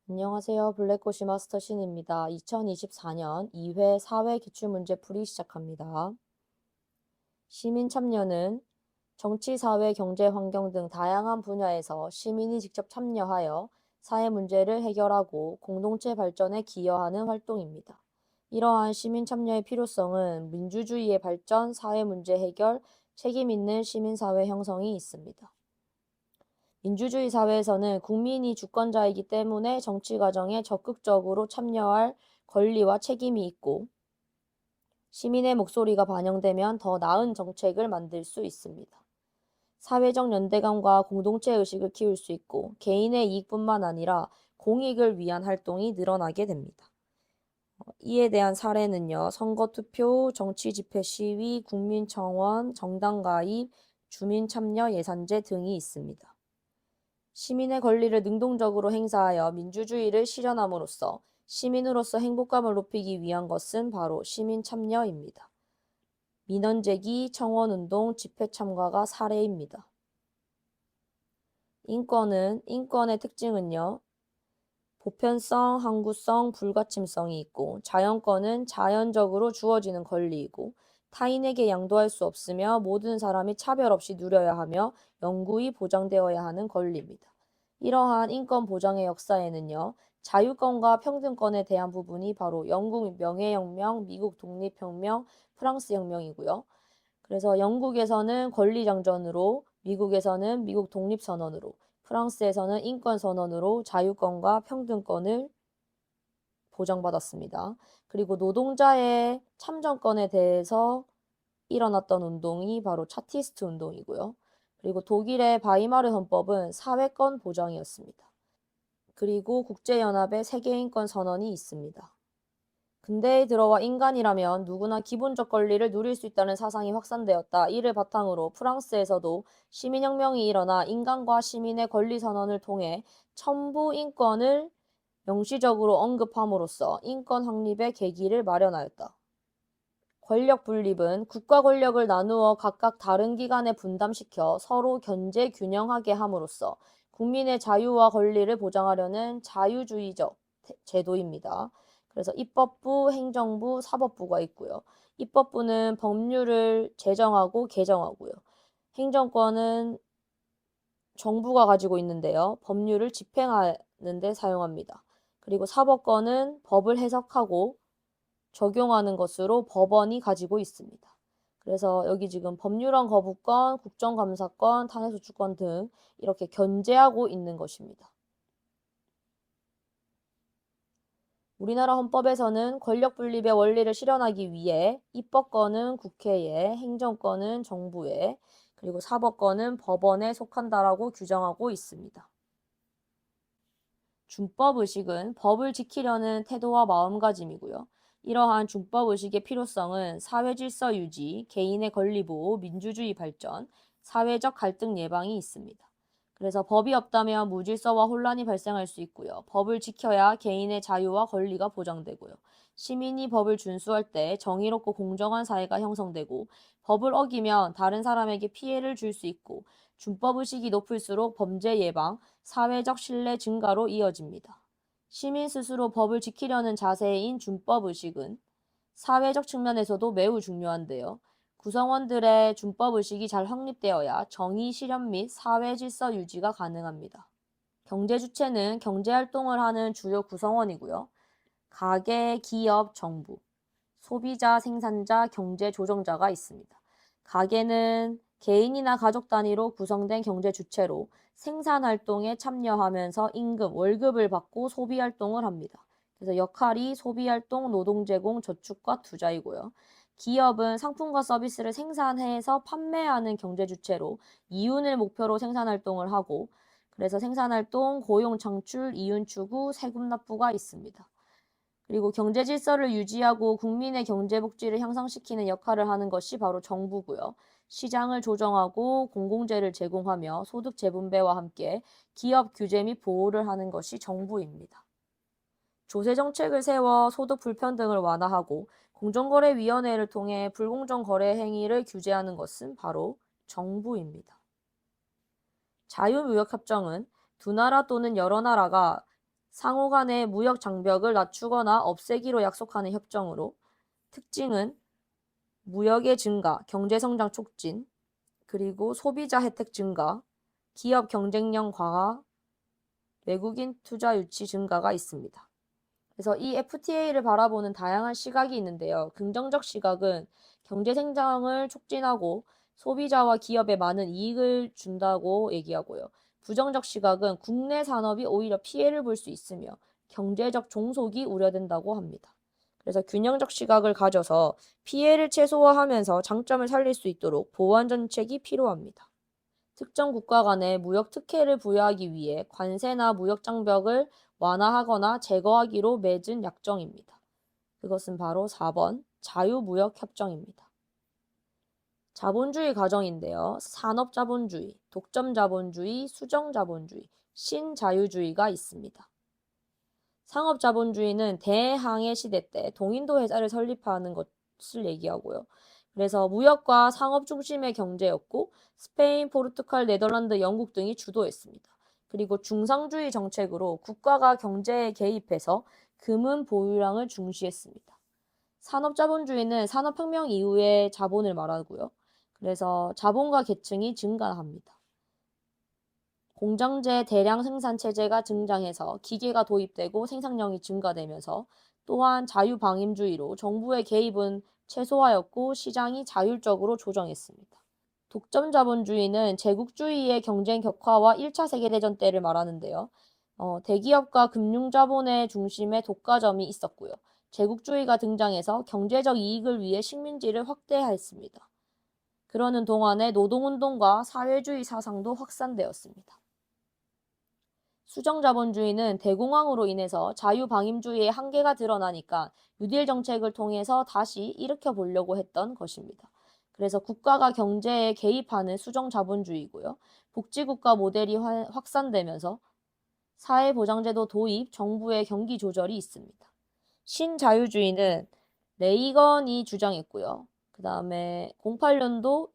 안녕하세요. 블랙고시 마스터 신입니다. 2024년 2회 사회 기출문제풀이 시작합니다. 시민 참여는 정치, 사회, 경제, 환경 등 다양한 분야에서 시민이 직접 참여하여 사회 문제를 해결하고 공동체 발전에 기여하는 활동입니다. 이러한 시민 참여의 필요성은 민주주의의 발전, 사회 문제 해결, 책임 있는 시민사회 형성이 있습니다. 민주주의 사회에서는 국민이 주권자이기 때문에 정치 과정에 적극적으로 참여할 권리와 책임이 있고, 시민의 목소리가 반영되면 더 나은 정책을 만들 수 있습니다. 사회적 연대감과 공동체 의식을 키울 수 있고, 개인의 이익뿐만 아니라 공익을 위한 활동이 늘어나게 됩니다. 이에 대한 사례는요, 선거투표, 정치집회 시위, 국민청원, 정당 가입, 주민참여 예산제 등이 있습니다. 시민의 권리를 능동적으로 행사하여 민주주의를 실현함으로써 시민으로서 행복감을 높이기 위한 것은 바로 시민 참여입니다. 민원 제기, 청원운동, 집회 참가가 사례입니다. 인권의 특징은요, 보편성, 항구성, 불가침성이 있고, 자연권은 자연적으로 주어지는 권리이고, 타인에게 양도할 수 없으며 모든 사람이 차별 없이 누려야 하며 영구히 보장되어야 하는 권리입니다. 이러한 인권 보장의 역사에는요, 자유권과 평등권에 대한 부분이 바로 영국 명예혁명, 미국 독립혁명, 프랑스 혁명이고요. 그래서 영국에서는 권리장전으로, 미국에서는 미국 독립선언으로, 프랑스에서는 인권선언으로 자유권과 평등권을 보장받았습니다. 그리고 노동자의 참정권에 대해서 일어났던 운동이 바로 차티스트 운동이고요. 그리고 독일의 바이마르 헌법은 사회권 보장이었습니다. 그리고 국제연합의 세계인권 선언이 있습니다. 근대에 들어와 인간이라면 누구나 기본적 권리를 누릴 수 있다는 사상이 확산되었다. 이를 바탕으로 프랑스에서도 시민혁명이 일어나 인간과 시민의 권리 선언을 통해 천부 인권을 명시적으로 언급함으로써 인권 확립의 계기를 마련하였다. 권력 분립은 국가 권력을 나누어 각각 다른 기관에 분담시켜 서로 견제 균형하게 함으로써 국민의 자유와 권리를 보장하려는 자유주의적 제도입니다. 그래서 입법부, 행정부, 사법부가 있고요. 입법부는 법률을 제정하고 개정하고요. 행정권은 정부가 가지고 있는데요. 법률을 집행하는 데 사용합니다. 그리고 사법권은 법을 해석하고 적용하는 것으로 법원이 가지고 있습니다. 그래서 여기 지금 법률안 거부권, 국정감사권, 탄핵소추권 등 이렇게 견제하고 있는 것입니다. 우리나라 헌법에서는 권력 분립의 원리를 실현하기 위해 입법권은 국회에, 행정권은 정부에, 그리고 사법권은 법원에 속한다라고 규정하고 있습니다. 준법의식은 법을 지키려는 태도와 마음가짐이고요. 이러한 준법의식의 필요성은 사회질서 유지, 개인의 권리 보호, 민주주의 발전, 사회적 갈등 예방이 있습니다. 그래서 법이 없다면 무질서와 혼란이 발생할 수 있고요. 법을 지켜야 개인의 자유와 권리가 보장되고요. 시민이 법을 준수할 때 정의롭고 공정한 사회가 형성되고, 법을 어기면 다른 사람에게 피해를 줄 수 있고, 준법의식이 높을수록 범죄 예방, 사회적 신뢰 증가로 이어집니다. 시민 스스로 법을 지키려는 자세인 준법의식은 사회적 측면에서도 매우 중요한데요. 구성원들의 준법의식이 잘 확립되어야 정의 실현 및 사회 질서 유지가 가능합니다. 경제 주체는 경제활동을 하는 주요 구성원이고요. 가계, 기업, 정부, 소비자, 생산자, 경제 조정자가 있습니다. 가계는 개인이나 가족 단위로 구성된 경제 주체로 생산활동에 참여하면서 임금, 월급을 받고 소비활동을 합니다. 그래서 역할이 소비활동, 노동제공, 저축과 투자이고요. 기업은 상품과 서비스를 생산해서 판매하는 경제 주체로 이윤을 목표로 생산활동을 하고, 그래서 생산활동, 고용 창출, 이윤 추구, 세금 납부가 있습니다. 그리고 경제 질서를 유지하고 국민의 경제 복지를 향상시키는 역할을 하는 것이 바로 정부고요. 시장을 조정하고 공공재를 제공하며 소득 재분배와 함께 기업 규제 및 보호를 하는 것이 정부입니다. 조세 정책을 세워 소득 불평등을 완화하고 공정거래위원회를 통해 불공정 거래 행위를 규제하는 것은 바로 정부입니다. 자유무역협정은 두 나라 또는 여러 나라가 상호 간의 무역 장벽을 낮추거나 없애기로 약속하는 협정으로 특징은 무역의 증가, 경제성장 촉진, 그리고 소비자 혜택 증가, 기업 경쟁력 강화, 외국인 투자 유치 증가가 있습니다. 그래서 이 FTA를 바라보는 다양한 시각이 있는데요. 긍정적 시각은 경제 성장을 촉진하고 소비자와 기업에 많은 이익을 준다고 얘기하고요. 부정적 시각은 국내 산업이 오히려 피해를 볼 수 있으며 경제적 종속이 우려된다고 합니다. 그래서 균형적 시각을 가져서 피해를 최소화하면서 장점을 살릴 수 있도록 보완 정책이 필요합니다. 특정 국가 간의 무역 특혜를 부여하기 위해 관세나 무역 장벽을 완화하거나 제거하기로 맺은 약정입니다. 그것은 바로 4번 자유무역협정입니다. 자본주의 가정인데요. 산업자본주의, 독점자본주의, 수정자본주의, 신자유주의가 있습니다. 상업자본주의는 대항해 시대 때 동인도 회사를 설립하는 것을 얘기하고요. 그래서 무역과 상업 중심의 경제였고 스페인, 포르투갈, 네덜란드, 영국 등이 주도했습니다. 그리고 중상주의 정책으로 국가가 경제에 개입해서 금은 보유량을 중시했습니다. 산업자본주의는 산업혁명 이후의 자본을 말하고요. 그래서 자본가 계층이 증가합니다. 공장제 대량 생산 체제가 등장해서 기계가 도입되고 생산량이 증가되면서 또한 자유방임주의로 정부의 개입은 최소화였고 시장이 자율적으로 조정했습니다. 독점자본주의는 제국주의의 경쟁 격화와 1차 세계대전 때를 말하는데요. 대기업과 금융자본의 중심에 독과점이 있었고요. 제국주의가 등장해서 경제적 이익을 위해 식민지를 확대했습니다. 그러는 동안에 노동운동과 사회주의 사상도 확산되었습니다. 수정자본주의는 대공황으로 인해서 자유방임주의의 한계가 드러나니까 뉴딜 정책을 통해서 다시 일으켜 보려고 했던 것입니다. 그래서 국가가 경제에 개입하는 수정자본주의고요. 복지국가 모델이 확산되면서 사회보장제도 도입, 정부의 경기 조절이 있습니다. 신자유주의는 레이건이 주장했고요. 그 다음에 08년도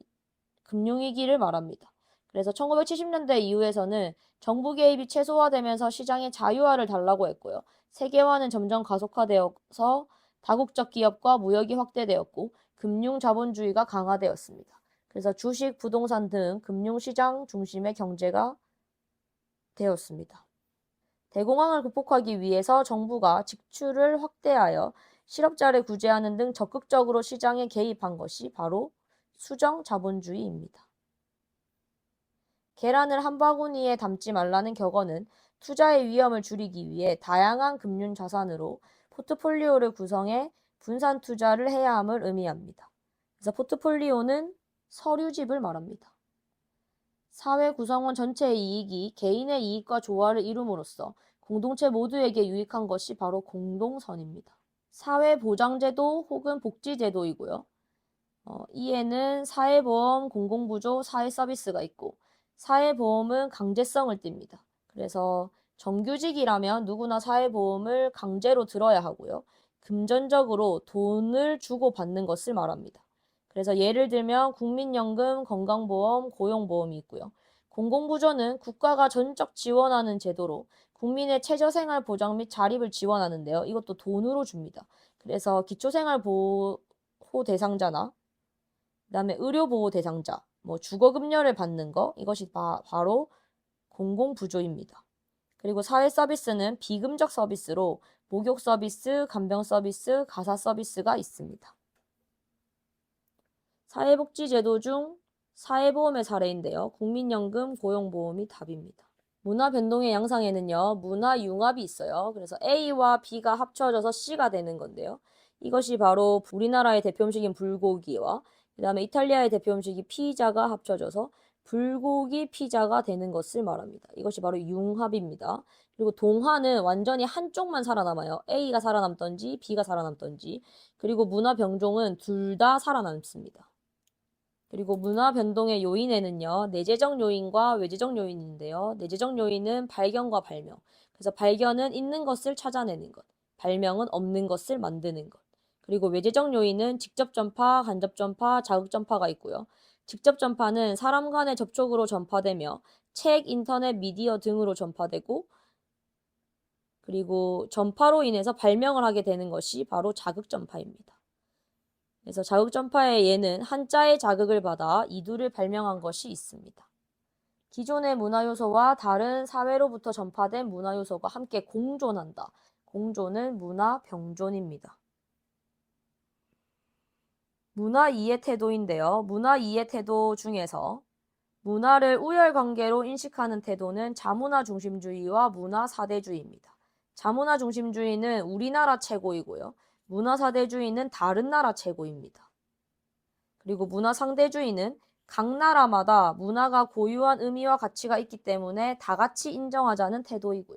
금융위기를 말합니다. 그래서 1970년대 이후에서는 정부 개입이 최소화되면서 시장의 자유화를 달라고 했고요. 세계화는 점점 가속화되어서 다국적 기업과 무역이 확대되었고 금융 자본주의가 강화되었습니다. 그래서 주식, 부동산 등 금융시장 중심의 경제가 되었습니다. 대공황을 극복하기 위해서 정부가 직출을 확대하여 실업자를 구제하는 등 적극적으로 시장에 개입한 것이 바로 수정 자본주의입니다. 계란을 한 바구니에 담지 말라는 격언은 투자의 위험을 줄이기 위해 다양한 금융 자산으로 포트폴리오를 구성해 분산 투자를 해야 함을 의미합니다. 그래서 포트폴리오는 서류집을 말합니다. 사회 구성원 전체의 이익이 개인의 이익과 조화를 이룸으로써 공동체 모두에게 유익한 것이 바로 공동선입니다. 사회보장제도 혹은 복지제도이고요. 이에는 사회보험, 공공부조, 사회서비스가 있고 사회보험은 강제성을 띱니다. 그래서 정규직이라면 누구나 사회보험을 강제로 들어야 하고요. 금전적으로 돈을 주고 받는 것을 말합니다. 그래서 예를 들면 국민연금, 건강보험, 고용보험이 있고요. 공공부조는 국가가 전적 지원하는 제도로 국민의 최저생활 보장 및 자립을 지원하는데요. 이것도 돈으로 줍니다. 그래서 기초생활보호 대상자나 그다음에 의료보호 대상자, 주거급여를 받는 거 이것이 바로 공공부조입니다. 그리고 사회 서비스는 비금적 서비스로 목욕 서비스, 간병 서비스, 가사 서비스가 있습니다. 사회복지제도 중 사회보험의 사례인데요. 국민연금, 고용보험이 답입니다. 문화변동의 양상에는요. 문화융합이 있어요. 그래서 A와 B가 합쳐져서 C가 되는 건데요. 이것이 바로 우리나라의 대표 음식인 불고기와 그 다음에 이탈리아의 대표 음식이 피자가 합쳐져서 불고기 피자가 되는 것을 말합니다. 이것이 바로 융합입니다. 그리고 동화는 완전히 한쪽만 살아남아요. A가 살아남던지 B가 살아남던지. 그리고 문화병종은 둘 다 살아남습니다. 그리고 문화 변동의 요인에는요. 내재적 요인과 외재적 요인인데요. 내재적 요인은 발견과 발명. 그래서 발견은 있는 것을 찾아내는 것. 발명은 없는 것을 만드는 것. 그리고 외재적 요인은 직접 전파, 간접 전파, 자극 전파가 있고요. 직접 전파는 사람 간의 접촉으로 전파되며 책, 인터넷, 미디어 등으로 전파되고 그리고 전파로 인해서 발명을 하게 되는 것이 바로 자극전파입니다. 그래서 자극전파의 예는 한자의 자극을 받아 이두를 발명한 것이 있습니다. 기존의 문화요소와 다른 사회로부터 전파된 문화요소가 함께 공존한다. 공존은 문화병존입니다. 문화 이해 태도인데요. 문화 이해 태도 중에서 문화를 우열관계로 인식하는 태도는 자문화 중심주의와 문화 사대주의입니다. 자문화 중심주의는 우리나라 최고이고요. 문화 사대주의는 다른 나라 최고입니다. 그리고 문화 상대주의는 각 나라마다 문화가 고유한 의미와 가치가 있기 때문에 다 같이 인정하자는 태도이고요.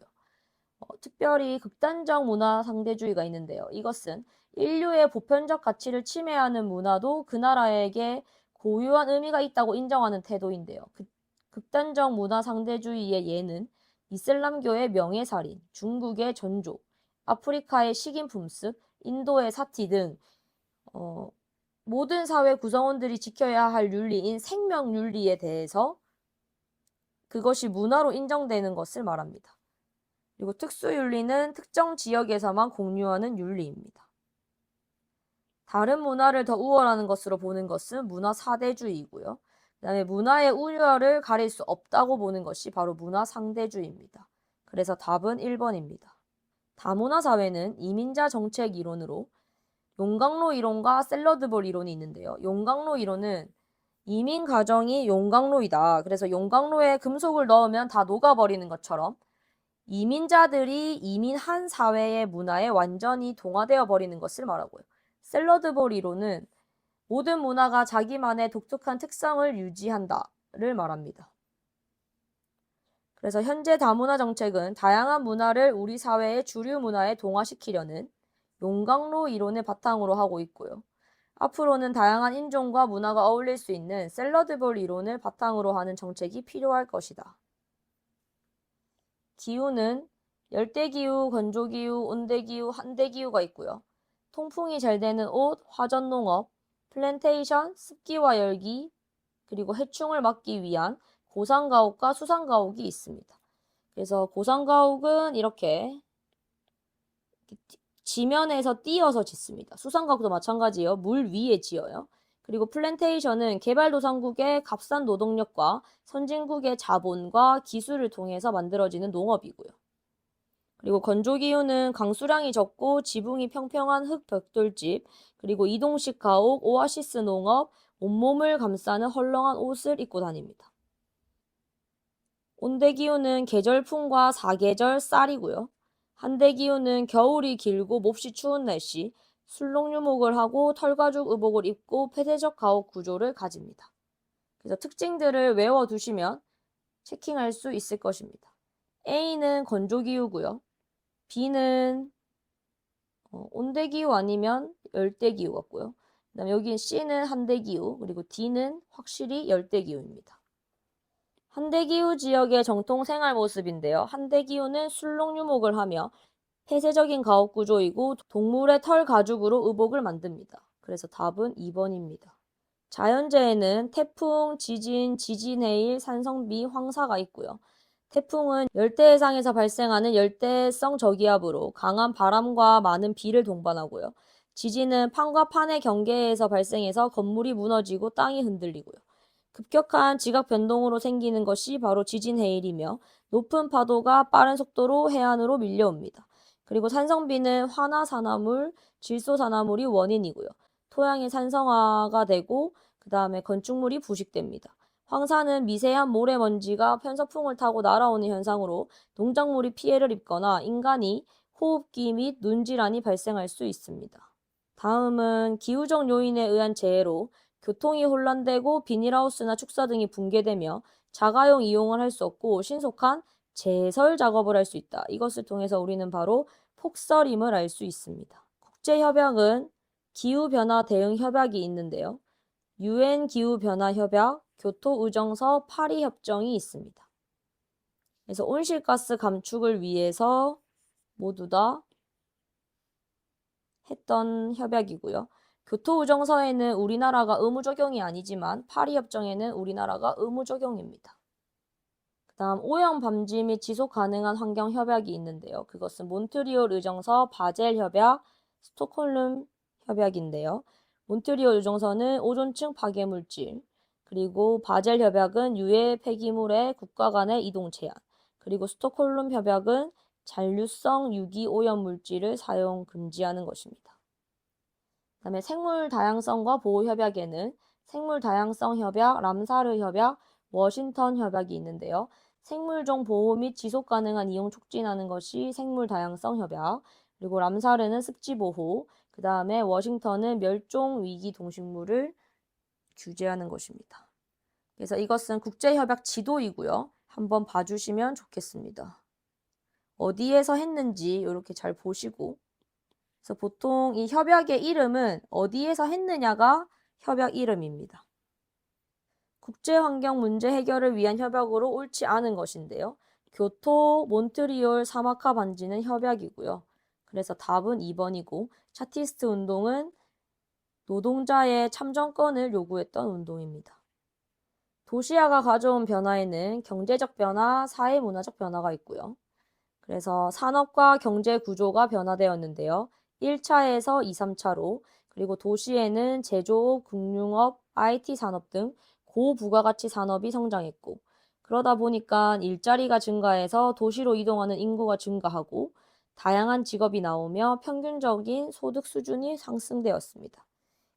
특별히 극단적 문화 상대주의가 있는데요. 이것은 인류의 보편적 가치를 침해하는 문화도 그 나라에게 고유한 의미가 있다고 인정하는 태도인데요. 극단적 문화 상대주의의 예는 이슬람교의 명예살인, 중국의 전조, 아프리카의 식인품습, 인도의 사티 등 모든 사회 구성원들이 지켜야 할 윤리인 생명윤리에 대해서 그것이 문화로 인정되는 것을 말합니다. 그리고 특수윤리는 특정 지역에서만 공유하는 윤리입니다. 다른 문화를 더 우월하는 것으로 보는 것은 문화 사대주의이고요. 그 다음에 문화의 우열을 가릴 수 없다고 보는 것이 바로 문화 상대주의입니다. 그래서 답은 1번입니다. 다문화 사회는 이민자 정책 이론으로 용광로 이론과 샐러드볼 이론이 있는데요. 용광로 이론은 이민 가정이 용광로이다. 그래서 용광로에 금속을 넣으면 다 녹아버리는 것처럼 이민자들이 이민한 사회의 문화에 완전히 동화되어 버리는 것을 말하고요. 샐러드볼 이론은 모든 문화가 자기만의 독특한 특성을 유지한다를 말합니다. 그래서 현재 다문화 정책은 다양한 문화를 우리 사회의 주류 문화에 동화시키려는 용광로 이론을 바탕으로 하고 있고요. 앞으로는 다양한 인종과 문화가 어울릴 수 있는 샐러드볼 이론을 바탕으로 하는 정책이 필요할 것이다. 기후는 열대기후, 건조기후, 온대기후, 한대기후가 있고요. 통풍이 잘 되는 옷, 화전농업, 플랜테이션, 습기와 열기, 그리고 해충을 막기 위한 고산가옥과 수산가옥이 있습니다. 그래서 고산가옥은 이렇게 지면에서 띄어서 짓습니다. 수산가옥도 마찬가지예요. 물 위에 지어요. 그리고 플랜테이션은 개발도상국의 값싼 노동력과 선진국의 자본과 기술을 통해서 만들어지는 농업이고요. 그리고 건조기후는 강수량이 적고 지붕이 평평한 흙 벽돌집, 그리고 이동식 가옥, 오아시스 농업, 온몸을 감싸는 헐렁한 옷을 입고 다닙니다. 온대기후는 계절풍과 사계절 쌀이고요. 한대기후는 겨울이 길고 몹시 추운 날씨, 술록유목을 하고 털가죽 의복을 입고 폐쇄적 가옥 구조를 가집니다. 그래서 특징들을 외워두시면 체킹할 수 있을 것입니다. A는 건조기후고요. B는 온대기후 아니면 열대기후 같고요. 그다음에 여기 C는 한대기후, 그리고 D는 확실히 열대기후입니다. 한대기후 지역의 정통 생활 모습인데요. 한대기후는 술록유목을 하며 폐쇄적인 가옥 구조이고 동물의 털 가죽으로 의복을 만듭니다. 그래서 답은 2번입니다. 자연재해는 태풍, 지진, 지진해일, 산성비, 황사가 있고요. 태풍은 열대해상에서 발생하는 열대성 저기압으로 강한 바람과 많은 비를 동반하고요. 지진은 판과 판의 경계에서 발생해서 건물이 무너지고 땅이 흔들리고요. 급격한 지각 변동으로 생기는 것이 바로 지진 해일이며 높은 파도가 빠른 속도로 해안으로 밀려옵니다. 그리고 산성비는 화나산화물, 질소산화물이 원인이고요. 토양이 산성화가 되고 그 다음에 건축물이 부식됩니다. 황사는 미세한 모래먼지가 편서풍을 타고 날아오는 현상으로 농작물이 피해를 입거나 인간이 호흡기 및 눈질환이 발생할 수 있습니다. 다음은 기후적 요인에 의한 재해로 교통이 혼란되고 비닐하우스나 축사 등이 붕괴되며 자가용 이용을 할 수 없고 신속한 제설 작업을 할 수 있다. 이것을 통해서 우리는 바로 폭설임을 알 수 있습니다. 국제협약은 기후변화 대응 협약이 있는데요. UN 기후변화협약, 교토의정서, 파리협정이 있습니다. 그래서 온실가스 감축을 위해서 모두 다 했던 협약이고요. 교토의정서에는 우리나라가 의무 적용이 아니지만 파리협정에는 우리나라가 의무 적용입니다. 그다음 오염 방지 및 지속 가능한 환경 협약이 있는데요. 그것은 몬트리올 의정서, 바젤 협약, 스톡홀름 협약인데요. 몬트리올 의정서는 오존층 파괴 물질, 그리고 바젤 협약은 유해 폐기물의 국가 간의 이동 제한, 그리고 스톡홀름 협약은 잔류성 유기 오염 물질을 사용 금지하는 것입니다. 그다음에 생물 다양성과 보호 협약에는 생물 다양성 협약, 람사르 협약, 워싱턴 협약이 있는데요. 생물종 보호 및 지속 가능한 이용 촉진하는 것이 생물 다양성 협약, 그리고 람사르는 습지 보호, 그 다음에 워싱턴은 멸종 위기 동식물을 규제하는 것입니다. 그래서 이것은 국제협약 지도이고요. 한번 봐주시면 좋겠습니다. 어디에서 했는지 이렇게 잘 보시고, 그래서 보통 이 협약의 이름은 어디에서 했느냐가 협약 이름입니다. 국제환경 문제 해결을 위한 협약으로 옳지 않은 것인데요. 교토, 몬트리올, 사마카 반지는 협약이고요. 그래서 답은 2번이고 차티스트 운동은 노동자의 참정권을 요구했던 운동입니다. 도시화가 가져온 변화에는 경제적 변화, 사회문화적 변화가 있고요. 그래서 산업과 경제 구조가 변화되었는데요. 1차에서 2, 3차로, 그리고 도시에는 제조업, 금융업, IT 산업 등 고부가가치 산업이 성장했고, 그러다 보니까 일자리가 증가해서 도시로 이동하는 인구가 증가하고 다양한 직업이 나오며 평균적인 소득 수준이 상승되었습니다.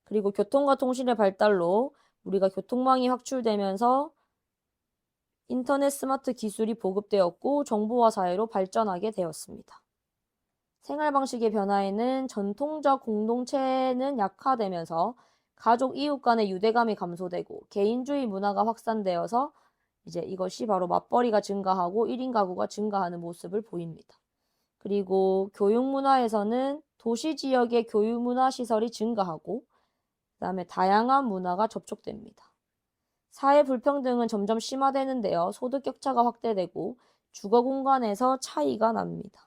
그리고 교통과 통신의 발달로 우리가 교통망이 확출되면서 인터넷 스마트 기술이 보급되었고 정보화 사회로 발전하게 되었습니다. 생활 방식의 변화에는 전통적 공동체는 약화되면서 가족 이웃 간의 유대감이 감소되고 개인주의 문화가 확산되어서 이제 이것이 바로 맞벌이가 증가하고 1인 가구가 증가하는 모습을 보입니다. 그리고 교육 문화에서는 도시 지역의 교육 문화 시설이 증가하고 그다음에 다양한 문화가 접촉됩니다. 사회 불평등은 점점 심화되는데요. 소득 격차가 확대되고 주거 공간에서 차이가 납니다.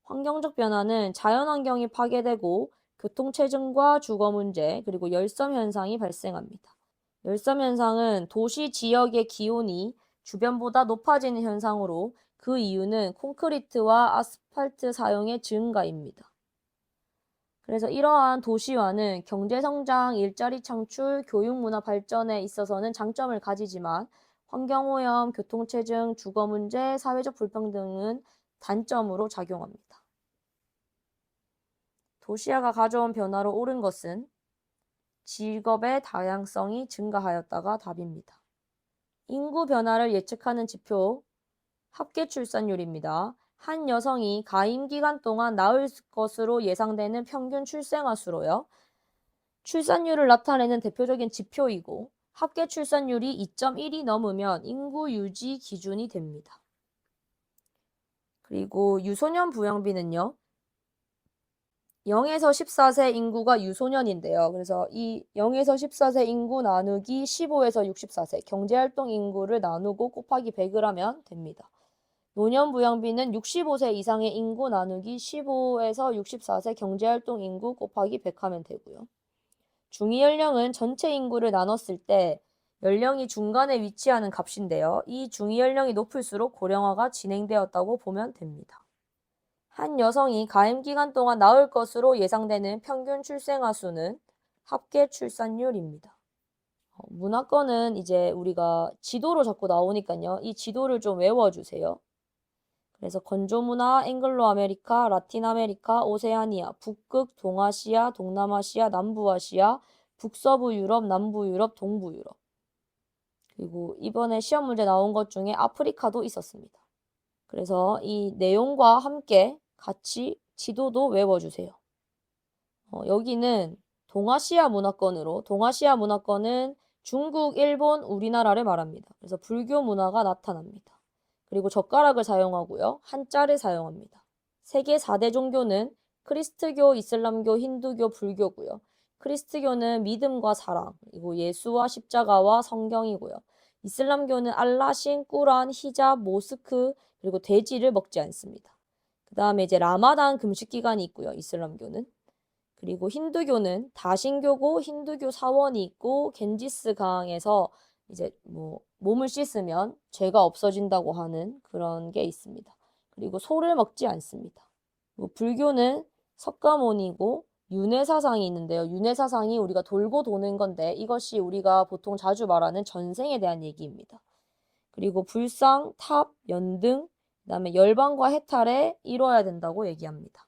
환경적 변화는 자연환경이 파괴되고 교통체증과 주거 문제, 그리고 열섬 현상이 발생합니다. 열섬 현상은 도시 지역의 기온이 주변보다 높아지는 현상으로 그 이유는 콘크리트와 아스팔트 사용의 증가입니다. 그래서 이러한 도시화는 경제성장, 일자리 창출, 교육문화 발전에 있어서는 장점을 가지지만 환경오염, 교통체증, 주거문제, 사회적 불평등은 단점으로 작용합니다. 도시화가 가져온 변화로 옳은 것은 직업의 다양성이 증가하였다가 답입니다. 인구 변화를 예측하는 지표, 합계 출산율입니다. 한 여성이 가임 기간 동안 낳을 것으로 예상되는 평균 출생아 수로요. 출산율을 나타내는 대표적인 지표이고 합계 출산율이 2.1이 넘으면 인구 유지 기준이 됩니다. 그리고 유소년 부양비는요. 0에서 14세 인구가 유소년인데요. 그래서 이 0에서 14세 인구 나누기 15에서 64세 경제활동 인구를 나누고 곱하기 100을 하면 됩니다. 노년 부양비는 65세 이상의 인구 나누기 15에서 64세 경제활동 인구 곱하기 100 하면 되고요. 중위 연령은 전체 인구를 나눴을 때 연령이 중간에 위치하는 값인데요. 이 중위 연령이 높을수록 고령화가 진행되었다고 보면 됩니다. 한 여성이 가임 기간 동안 낳을 것으로 예상되는 평균 출생아 수는 합계 출산율입니다. 문화권은 이제 우리가 지도로 자꾸 나오니까요. 이 지도를 좀 외워주세요. 그래서 건조문화, 앵글로 아메리카, 라틴 아메리카, 오세아니아, 북극, 동아시아, 동남아시아, 남부아시아, 북서부 유럽, 남부 유럽, 동부 유럽. 그리고 이번에 시험 문제 나온 것 중에 아프리카도 있었습니다. 그래서 이 내용과 함께 같이 지도도 외워주세요. 여기는 동아시아 문화권으로, 동아시아 문화권은 중국, 일본, 우리나라를 말합니다. 그래서 불교 문화가 나타납니다. 그리고 젓가락을 사용하고요. 한자를 사용합니다. 세계 4대 종교는 크리스트교, 이슬람교, 힌두교, 불교고요. 크리스트교는 믿음과 사랑, 그리고 예수와 십자가와 성경이고요. 이슬람교는 알라신, 꾸란, 히잡, 모스크, 그리고 돼지를 먹지 않습니다. 그 다음에 이제 라마단 금식 기간이 있고요. 이슬람교는. 그리고 힌두교는 다신교고 힌두교 사원이 있고 겐지스 강에서 이제 뭐 몸을 씻으면 죄가 없어진다고 하는 그런 게 있습니다. 그리고 소를 먹지 않습니다. 뭐 불교는 석가모니고 윤회사상이 있는데요. 윤회사상이 우리가 돌고 도는 건데 이것이 우리가 보통 자주 말하는 전생에 대한 얘기입니다. 그리고 불상, 탑, 연등, 그다음에 열반과 해탈에 이뤄야 된다고 얘기합니다.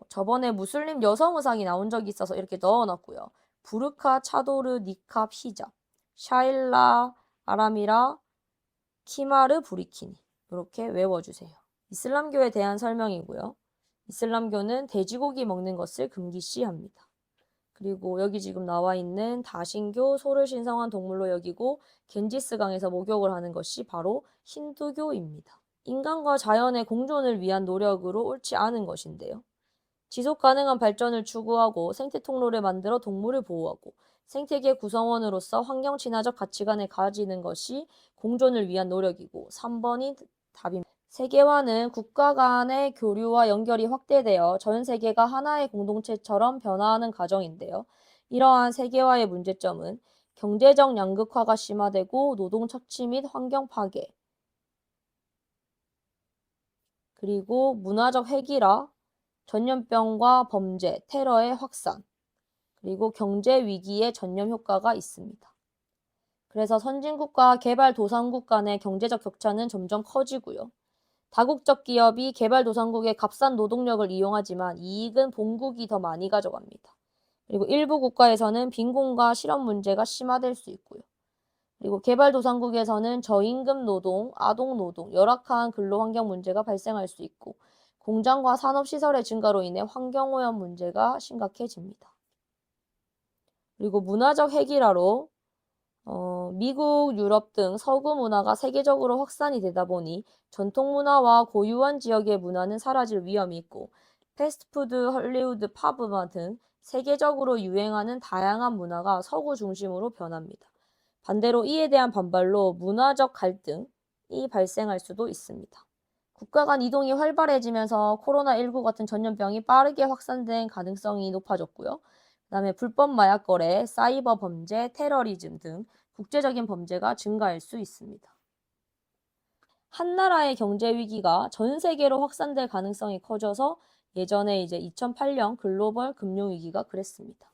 저번에 무슬림 여성 의상이 나온 적이 있어서 이렇게 넣어놨고요. 부르카, 차도르, 니캅, 히잡, 샤일라, 아라미라, 키마르, 부리키니 이렇게 외워주세요. 이슬람교에 대한 설명이고요. 이슬람교는 돼지고기 먹는 것을 금기시합니다. 그리고 여기 지금 나와 있는 다신교, 소를 신성한 동물로 여기고 겐지스강에서 목욕을 하는 것이 바로 힌두교입니다. 인간과 자연의 공존을 위한 노력으로 옳지 않은 것인데요. 지속 가능한 발전을 추구하고 생태 통로를 만들어 동물을 보호하고 생태계 구성원으로서 환경 친화적 가치관을 가지는 것이 공존을 위한 노력이고 3번이 답입니다. 세계화는 국가 간의 교류와 연결이 확대되어 전 세계가 하나의 공동체처럼 변화하는 과정인데요. 이러한 세계화의 문제점은 경제적 양극화가 심화되고 노동 착취 및 환경 파괴, 그리고 문화적 회귀라, 전염병과 범죄, 테러의 확산, 그리고 경제 위기의 전염 효과가 있습니다. 그래서 선진국과 개발도상국 간의 경제적 격차는 점점 커지고요. 다국적 기업이 개발도상국의 값싼 노동력을 이용하지만 이익은 본국이 더 많이 가져갑니다. 그리고 일부 국가에서는 빈곤과 실업 문제가 심화될 수 있고요. 그리고 개발도상국에서는 저임금 노동, 아동노동, 열악한 근로환경 문제가 발생할 수 있고 공장과 산업시설의 증가로 인해 환경오염 문제가 심각해집니다. 그리고 문화적 핵일화로 미국, 유럽 등 서구 문화가 세계적으로 확산이 되다 보니 전통 문화와 고유한 지역의 문화는 사라질 위험이 있고 패스트푸드, 헐리우드, 팝 음악 등 세계적으로 유행하는 다양한 문화가 서구 중심으로 변합니다. 반대로 이에 대한 반발로 문화적 갈등이 발생할 수도 있습니다. 국가 간 이동이 활발해지면서 코로나19 같은 전염병이 빠르게 확산된 가능성이 높아졌고요. 그다음에 불법 마약 거래, 사이버 범죄, 테러리즘 등 국제적인 범죄가 증가할 수 있습니다. 한 나라의 경제 위기가 전 세계로 확산될 가능성이 커져서 예전에 이제 2008년 글로벌 금융 위기가 그랬습니다.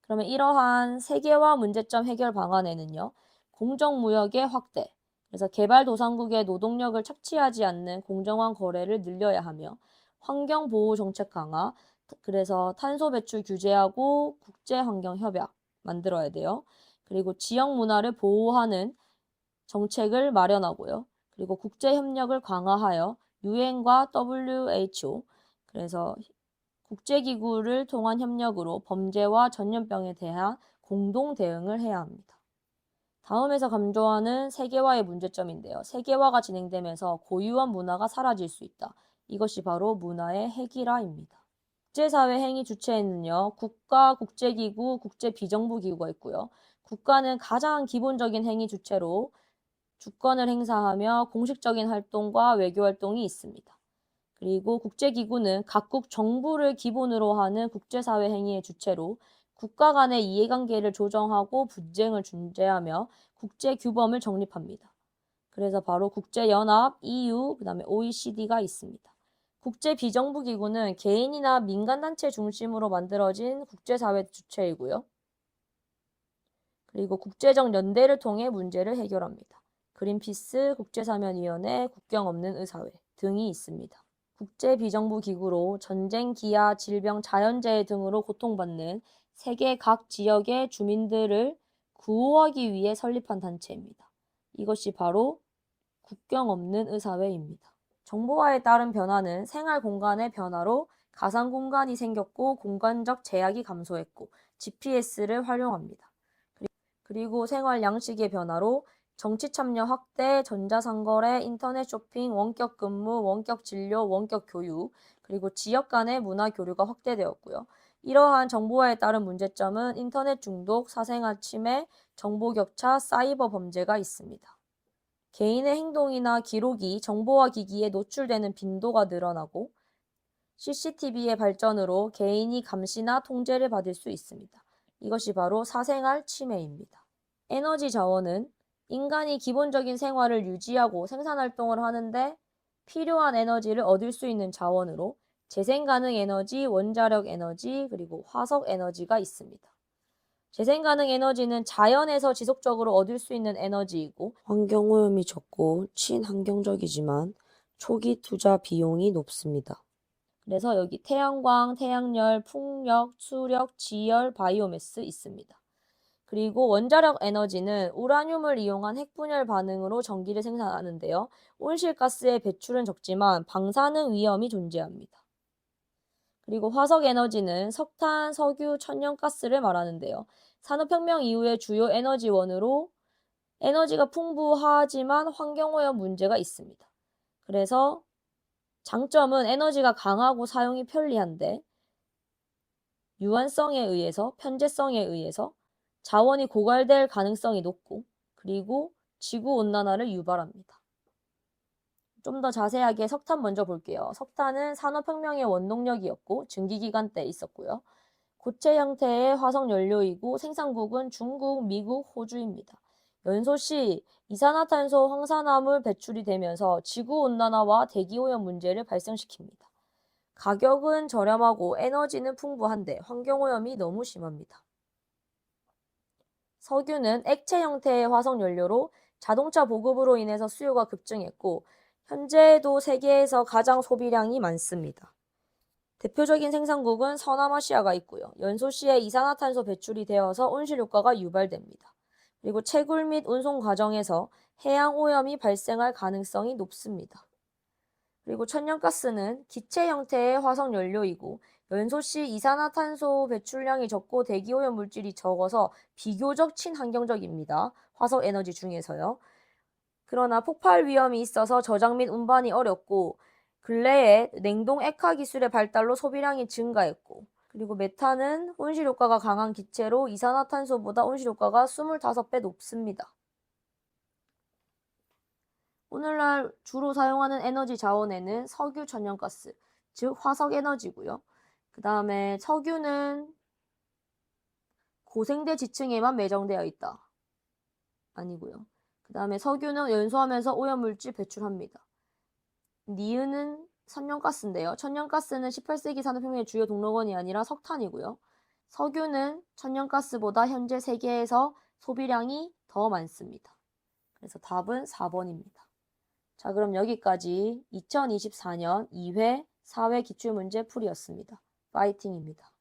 그러면 이러한 세계화 문제점 해결 방안에는요. 공정무역의 확대, 그래서 개발도상국의 노동력을 착취하지 않는 공정한 거래를 늘려야 하며 환경보호 정책 강화, 그래서 탄소 배출 규제하고 국제환경협약 만들어야 돼요. 그리고 지역 문화를 보호하는 정책을 마련하고요. 그리고 국제협력을 강화하여 유엔과 WHO, 그래서 국제기구를 통한 협력으로 범죄와 전염병에 대한 공동 대응을 해야 합니다. 다음에서 강조하는 세계화의 문제점인데요. 세계화가 진행되면서 고유한 문화가 사라질 수 있다. 이것이 바로 문화의 핵일화입니다. 국제사회 행위 주체에는요. 국가, 국제기구, 국제비정부기구가 있고요. 국가는 가장 기본적인 행위 주체로 주권을 행사하며 공식적인 활동과 외교활동이 있습니다. 그리고 국제기구는 각국 정부를 기본으로 하는 국제사회 행위의 주체로 국가 간의 이해관계를 조정하고 분쟁을 중재하며 국제규범을 정립합니다. 그래서 바로 국제연합, EU, 그다음에 OECD가 있습니다. 국제비정부기구는 개인이나 민간단체 중심으로 만들어진 국제사회 주체이고요. 그리고 국제적 연대를 통해 문제를 해결합니다. 그린피스, 국제사면위원회, 국경 없는 의사회 등이 있습니다. 국제비정부기구로 전쟁, 기아, 질병, 자연재해 등으로 고통받는 세계 각 지역의 주민들을 구호하기 위해 설립한 단체입니다. 이것이 바로 국경 없는 의사회입니다. 정보화에 따른 변화는 생활 공간의 변화로 가상 공간이 생겼고 공간적 제약이 감소했고 GPS를 활용합니다. 그리고 생활 양식의 변화로 정치 참여 확대, 전자상거래, 인터넷 쇼핑, 원격 근무, 원격 진료, 원격 교육, 그리고 지역 간의 문화 교류가 확대되었고요. 이러한 정보화에 따른 문제점은 인터넷 중독, 사생활 침해, 정보 격차, 사이버 범죄가 있습니다. 개인의 행동이나 기록이 정보화 기기에 노출되는 빈도가 늘어나고 CCTV의 발전으로 개인이 감시나 통제를 받을 수 있습니다. 이것이 바로 사생활 침해입니다. 에너지 자원은 인간이 기본적인 생활을 유지하고 생산활동을 하는데 필요한 에너지를 얻을 수 있는 자원으로 재생 가능 에너지, 원자력 에너지, 그리고 화석 에너지가 있습니다. 재생 가능 에너지는 자연에서 지속적으로 얻을 수 있는 에너지이고 환경오염이 적고 친환경적이지만 초기 투자 비용이 높습니다. 그래서 여기 태양광, 태양열, 풍력, 수력, 지열, 바이오매스 있습니다. 그리고 원자력 에너지는 우라늄을 이용한 핵분열 반응으로 전기를 생산하는데요. 온실가스의 배출은 적지만 방사능 위험이 존재합니다. 그리고 화석 에너지는 석탄, 석유, 천연가스를 말하는데요. 산업혁명 이후의 주요 에너지원으로 에너지가 풍부하지만 환경오염 문제가 있습니다. 그래서 장점은 에너지가 강하고 사용이 편리한데 유한성에 의해서, 편재성에 의해서 자원이 고갈될 가능성이 높고 그리고 지구온난화를 유발합니다. 좀 더 자세하게 석탄 먼저 볼게요. 석탄은 산업혁명의 원동력이었고 증기기관 때 있었고요. 고체 형태의 화석연료이고 생산국은 중국, 미국, 호주입니다. 연소 시 이산화탄소, 황산화물 배출이 되면서 지구온난화와 대기오염 문제를 발생시킵니다. 가격은 저렴하고 에너지는 풍부한데 환경오염이 너무 심합니다. 석유는 액체 형태의 화석연료로 자동차 보급으로 인해서 수요가 급증했고 현재도 세계에서 가장 소비량이 많습니다. 대표적인 생산국은 서남아시아가 있고요. 연소 시에 이산화탄소 배출이 되어서 온실효과가 유발됩니다. 그리고 채굴 및 운송 과정에서 해양 오염이 발생할 가능성이 높습니다. 그리고 천연가스는 기체 형태의 화석연료이고 연소 시 이산화탄소 배출량이 적고 대기오염 물질이 적어서 비교적 친환경적입니다. 화석에너지 중에서요. 그러나 폭발 위험이 있어서 저장 및 운반이 어렵고 근래에 냉동 액화 기술의 발달로 소비량이 증가했고 그리고 메탄은 온실효과가 강한 기체로 이산화탄소보다 온실효과가 25배 높습니다. 오늘날 주로 사용하는 에너지 자원에는 석유, 천연가스, 즉 화석에너지고요. 그 다음에 석유는 고생대 지층에만 매장되어 있다. 아니고요. 그 다음에 석유는 연소하면서 오염물질 배출합니다. 니은은 천연가스인데요. 천연가스는 18세기 산업혁명의 주요 동력원이 아니라 석탄이고요. 석유는 천연가스보다 현재 세계에서 소비량이 더 많습니다. 그래서 답은 4번입니다. 자, 그럼 여기까지 2024년 2회 사회 기출문제 풀이였습니다. 파이팅입니다.